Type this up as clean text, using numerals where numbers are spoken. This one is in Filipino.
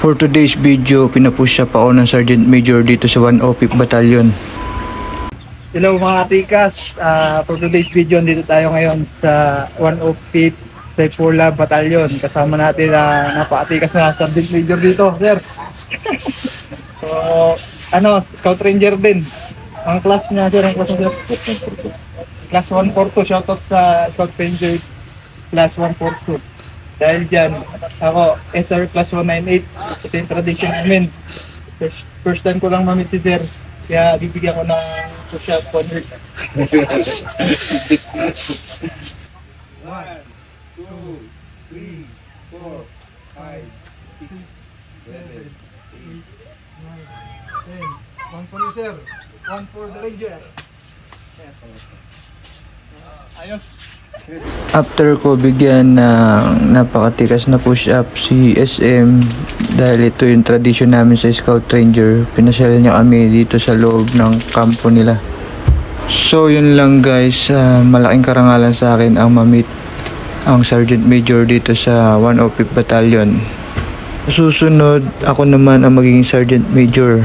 For today's video, pinapush up ako ng Sergeant Major dito sa 105 Battalion. Hello mga atikas, for today's video dito tayo ngayon sa 105 Saipula Battalion. Kasama natin napaka-atikas na Sergeant Major dito, sir. So, Scout Ranger din. Ang class niya, sir, ang class niya, sir. Class 142, shoutout sa Scout Ranger class 142. Dahil dyan, ako, SR class 198, ito yung tradition namin. First time ko lang mamit si sir, kaya bibigyan ko ng push-up corner. 1, 2, 3, 4, 5, 6, 7, 8, 9, 10. 1 for you, sir. 1 for the ranger. Ayos. After ko bigyan ng napakatikas na push-up si SM, dahil ito yung tradition namin sa Scout Ranger, pinasyal niya kami dito sa loob ng kampo nila. So yun lang guys, malaking karangalan sa akin ang mamit ang Sergeant Major dito sa 105 Battalion. Susunod, ako naman ang magiging Sergeant Major.